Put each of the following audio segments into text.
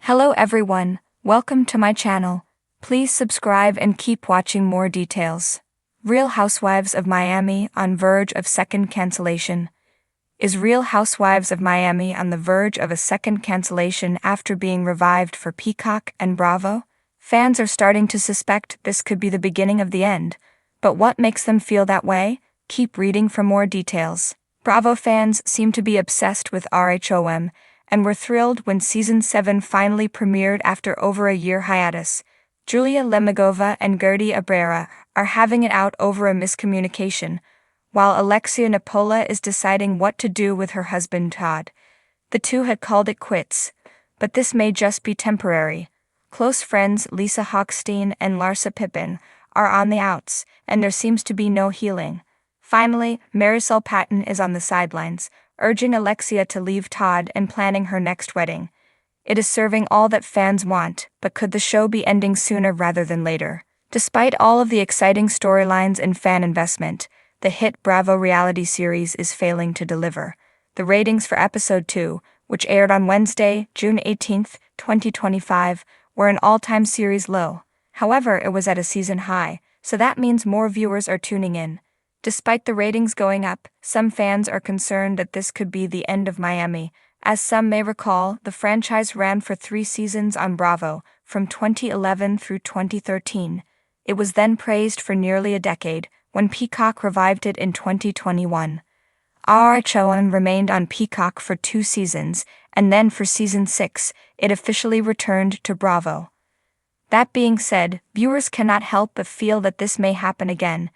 Hello everyone, welcome to my channel. Please subscribe and keep watching more details. Real Housewives of Miami on verge of second cancellation. Is Real Housewives of Miami on the verge of a second cancellation after being revived for Peacock and Bravo? Fans are starting to suspect this could be the beginning of the end. But what makes them feel that way? Keep reading for more details. Bravo fans seem to be obsessed with RHOM, and were thrilled when Season 7 finally premiered after over a year hiatus. Julia Lemegova and Gertie Abrera are having it out over a miscommunication, while Alexia Napola is deciding what to do with her husband Todd. The two had called it quits, but this may just be temporary. Close friends Lisa Hochstein and Larsa Pippen are on the outs, and there seems to be no healing. Finally, Marisol Patton is on the sidelines, urging Alexia to leave Todd and planning her next wedding. It is serving all that fans want, but could the show be ending sooner rather than later? Despite all of the exciting storylines and fan investment, the hit Bravo reality series is failing to deliver. The ratings for Episode 2, which aired on Wednesday, June 18, 2025, were an all-time series low. However, it was at a season high, so that means more viewers are tuning in. Despite the ratings going up, some fans are concerned that this could be the end of Miami. As some may recall, the franchise ran for 3 seasons on Bravo, from 2011 through 2013. It was then praised for nearly a decade, when Peacock revived it in 2021. RHOM remained on Peacock for 2 seasons, and then for Season 6, it officially returned to Bravo. That being said, viewers cannot help but feel that this may happen again.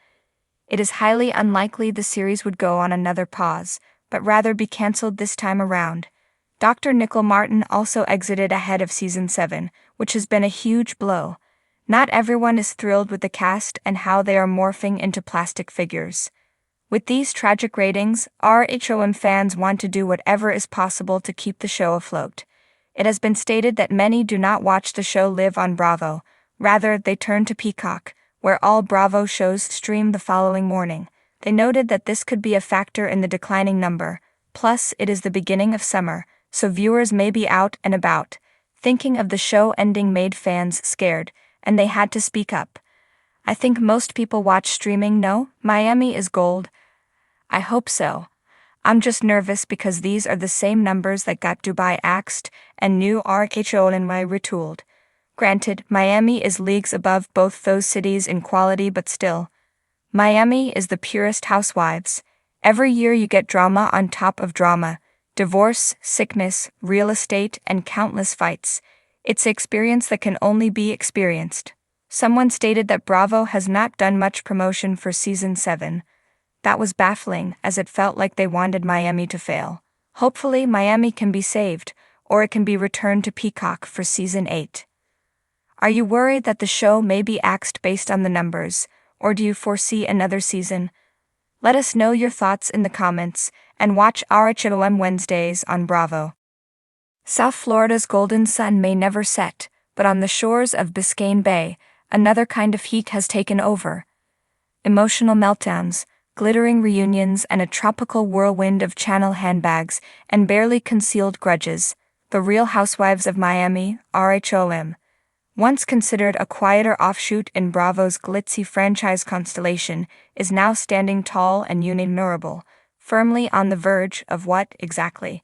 It is highly unlikely the series would go on another pause, but rather be cancelled this time around. Dr. Nicole Martin also exited ahead of Season 7, which has been a huge blow. Not everyone is thrilled with the cast and how they are morphing into plastic figures. With these tragic ratings, RHOM fans want to do whatever is possible to keep the show afloat. It has been stated that many do not watch the show live on Bravo, rather they turn to Peacock, where all Bravo shows stream the following morning. They noted that this could be a factor in the declining number, plus it is the beginning of summer, so viewers may be out and about. Thinking of the show ending made fans scared, and they had to speak up. I think most people watch streaming know Miami is gold. I hope so. I'm just nervous because these are the same numbers that got Dubai axed and new RHOM retooled. Granted, Miami is leagues above both those cities in quality, but still. Miami is the purest Housewives. Every year you get drama on top of drama. Divorce, sickness, real estate, and countless fights. It's an experience that can only be experienced. Someone stated that Bravo has not done much promotion for Season 7. That was baffling, as it felt like they wanted Miami to fail. Hopefully, Miami can be saved, or it can be returned to Peacock for Season 8. Are you worried that the show may be axed based on the numbers, or do you foresee another season? Let us know your thoughts in the comments, and watch RHOM Wednesdays on Bravo. South Florida's golden sun may never set, but on the shores of Biscayne Bay, another kind of heat has taken over. Emotional meltdowns, glittering reunions, and a tropical whirlwind of channel handbags and barely concealed grudges. The Real Housewives of Miami, RHOM. Once considered a quieter offshoot in Bravo's glitzy franchise constellation, is now standing tall and unignorable, firmly on the verge of what exactly?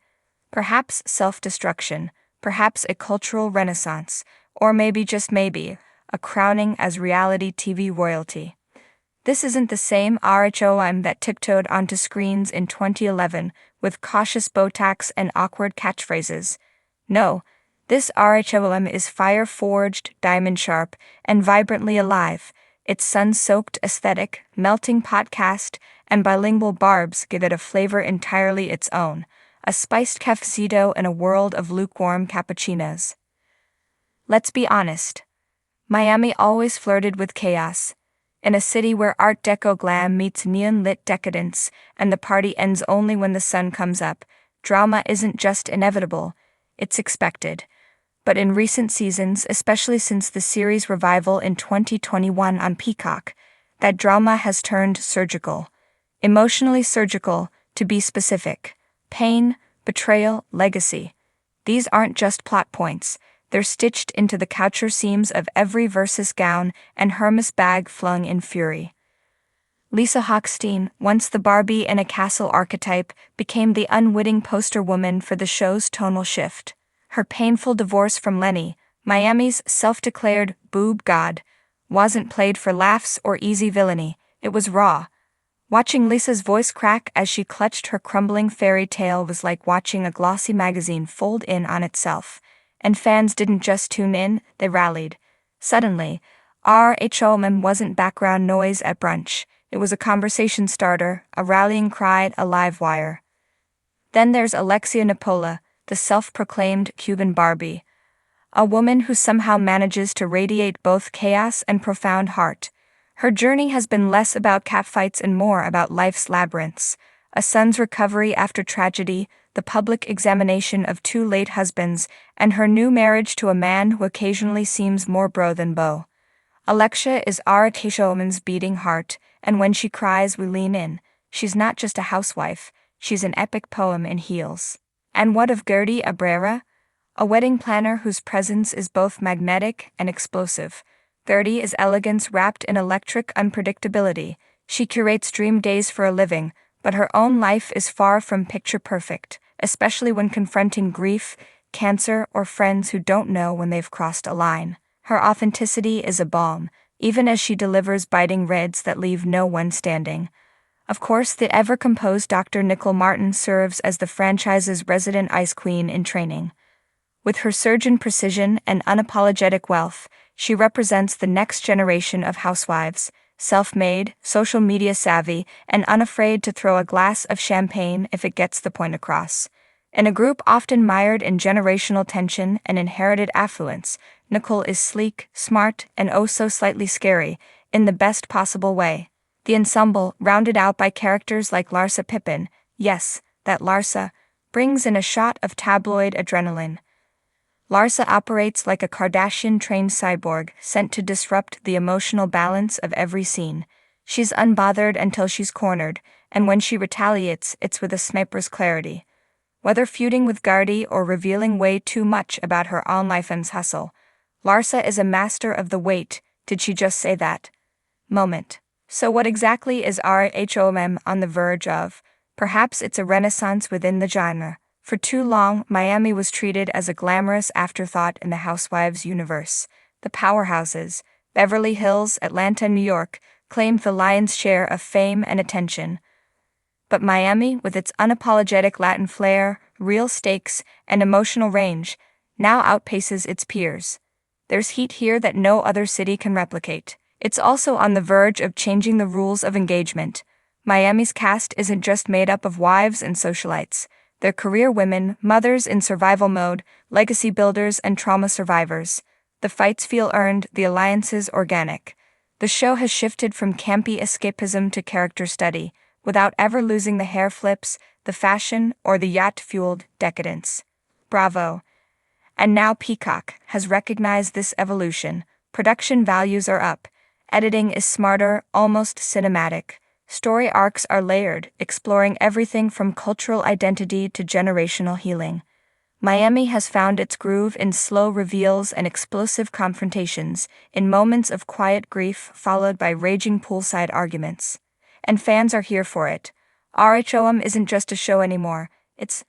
Perhaps self-destruction, perhaps a cultural renaissance, or maybe just maybe, a crowning as reality TV royalty. This isn't the same RHOM that tiptoed onto screens in 2011 with cautious Botox and awkward catchphrases. No. This RHOM is fire-forged, diamond-sharp, and vibrantly alive. Its sun-soaked aesthetic, melting pot cast, and bilingual barbs give it a flavor entirely its own, a spiced cafecito in a world of lukewarm cappuccinos. Let's be honest. Miami always flirted with chaos. In a city where Art Deco glam meets neon-lit decadence, and the party ends only when the sun comes up, drama isn't just inevitable, it's expected. But in recent seasons, especially since the series revival in 2021 on Peacock, that drama has turned surgical. Emotionally surgical, to be specific. Pain, betrayal, legacy. These aren't just plot points, They're stitched into the couture seams of every Versus gown and Hermes bag flung in fury. Lisa Hochstein, once the Barbie in a castle archetype, became the unwitting poster woman for the show's tonal shift. Her painful divorce from Lenny, Miami's self-declared boob god, wasn't played for laughs or easy villainy, it was raw. Watching Lisa's voice crack as she clutched her crumbling fairy tale was like watching a glossy magazine fold in on itself. And fans didn't just tune in, they rallied. Suddenly, RHOM wasn't background noise at brunch. It was a conversation starter, a rallying cry, a live wire. Then there's Alexia Nipola, the self-proclaimed Cuban Barbie. A woman who somehow manages to radiate both chaos and profound heart. Her journey has been less about catfights and more about life's labyrinths. A son's recovery after tragedy, the public examination of two late husbands, and her new marriage to a man who occasionally seems more bro than beau. Alexia is RHOM's beating heart, and when she cries we lean in. She's not just a housewife, she's an epic poem in heels. And what of Gertie Abrera? A wedding planner whose presence is both magnetic and explosive. Gertie is elegance wrapped in electric unpredictability. She curates dream days for a living, but her own life is far from picture perfect, especially when confronting grief, cancer, or friends who don't know when they've crossed a line. Her authenticity is a balm, even as she delivers biting reds that leave no one standing. Of course, the ever-composed Dr. Nicole Martin serves as the franchise's resident ice queen in training. With her surgeon precision and unapologetic wealth, she represents the next generation of housewives, self-made, social media savvy, and unafraid to throw a glass of champagne if it gets the point across. In a group often mired in generational tension and inherited affluence, Nicole is sleek, smart, and oh so slightly scary, in the best possible way. The ensemble, rounded out by characters like Larsa Pippen, yes, that Larsa, brings in a shot of tabloid adrenaline. Larsa operates like a Kardashian-trained cyborg sent to disrupt the emotional balance of every scene. She's unbothered until she's cornered, and when she retaliates, it's with a sniper's clarity. Whether feuding with Gertie or revealing way too much about her on-life's hustle, Larsa is a master of the wait, did she just say that? Moment. So what exactly is RHOM on the verge of? Perhaps it's a renaissance within the genre. For too long, Miami was treated as a glamorous afterthought in the Housewives universe. The powerhouses, Beverly Hills, Atlanta, and New York, claimed the lion's share of fame and attention. But Miami, with its unapologetic Latin flair, real stakes, and emotional range, now outpaces its peers. There's heat here that no other city can replicate. It's also on the verge of changing the rules of engagement. Miami's cast isn't just made up of wives and socialites. They're career women, mothers in survival mode, legacy builders, and trauma survivors. The fights feel earned, the alliances organic. The show has shifted from campy escapism to character study, without ever losing the hair flips, the fashion, or the yacht-fueled decadence. Bravo. And now Peacock has recognized this evolution. Production values are up. Editing is smarter, almost cinematic. Story arcs are layered, exploring everything from cultural identity to generational healing. Miami has found its groove in slow reveals and explosive confrontations, in moments of quiet grief followed by raging poolside arguments. And fans are here for it. RHOM isn't just a show anymore, it's